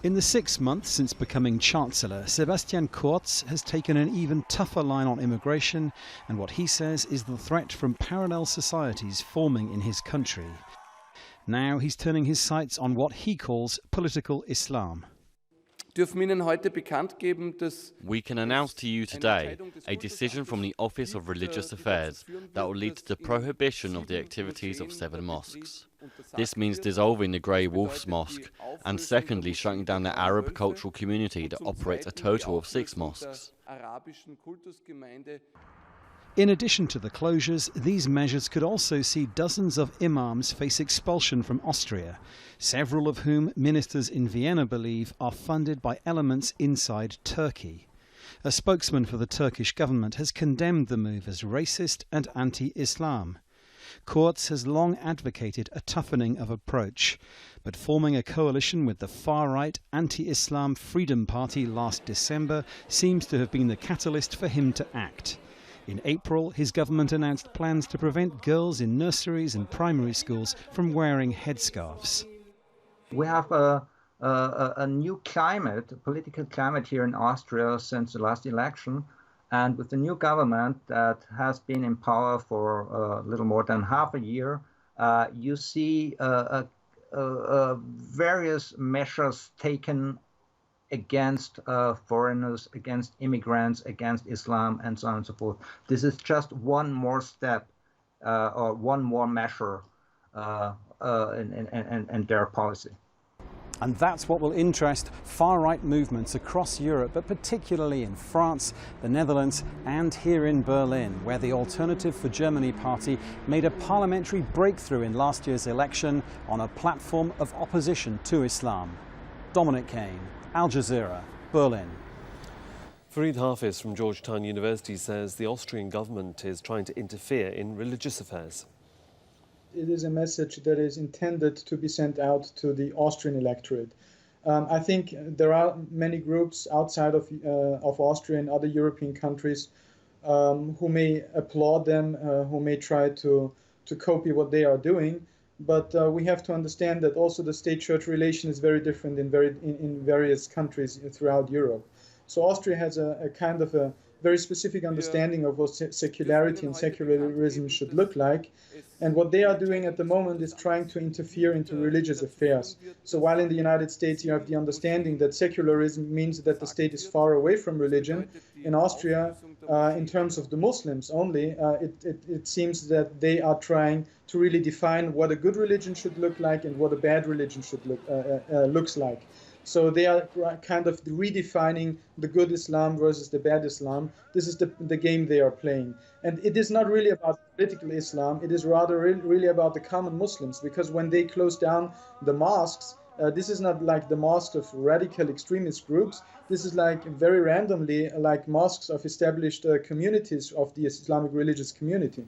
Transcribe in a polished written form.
In the 6 months since becoming Chancellor, Sebastian Kurz has taken an even tougher line on immigration and what he says is the threat from parallel societies forming in his country. Now he's turning his sights on what he calls political Islam. We can announce to you today a decision from the Office of Religious Affairs that will lead to the prohibition of the activities of 7 mosques. This means dissolving the Grey Wolves Mosque and secondly shutting down the Arab cultural community that operates a total of 6 mosques. In addition to the closures, these measures could also see dozens of imams face expulsion from Austria, several of whom ministers in Vienna believe are funded by elements inside Turkey. A spokesman for the Turkish government has condemned the move as racist and anti-Islam. Kurz has long advocated a toughening of approach, but forming a coalition with the far-right anti-Islam Freedom Party last December seems to have been the catalyst for him to act. In April, his government announced plans to prevent girls in nurseries and primary schools from wearing headscarves. We have a new climate, a political climate here in Austria since the last election. And with the new government that has been in power for a little more than half a year, you see various measures taken against foreigners, against immigrants, against Islam, and so on and so forth. This is just one more step or one more measure in their policy. And that's what will interest far-right movements across Europe, but particularly in France, the Netherlands and here in Berlin, where the Alternative for Germany party made a parliamentary breakthrough in last year's election on a platform of opposition to Islam. Dominic, Kane, Al Jazeera, Berlin. FARID HAFEZ from Georgetown University says the Austrian government is trying to interfere in religious affairs. It is a message that is intended to be sent out to the Austrian electorate. I think there are many groups outside of Austria and other European countries who may applaud them, who may try to copy what they are doing. But we have to understand that also the state-church relation is very different in various countries throughout Europe. So Austria has a kind of a very specific understanding of what secularity and secularism should look like. And what they are doing at the moment is trying to interfere into religious affairs. So while in the United States you have the understanding that secularism means that the state is far away from religion, in Austria, in terms of the Muslims only, it seems that they are trying to really define what a good religion should look like and what a bad religion should looks like. So they are kind of redefining the good Islam versus the bad Islam. This is the game they are playing. And it is not really about political Islam. It is rather really about the common Muslims, because when they close down the mosques, this is not like the mosques of radical extremist groups. This is like very randomly like mosques of established communities of the Islamic religious community.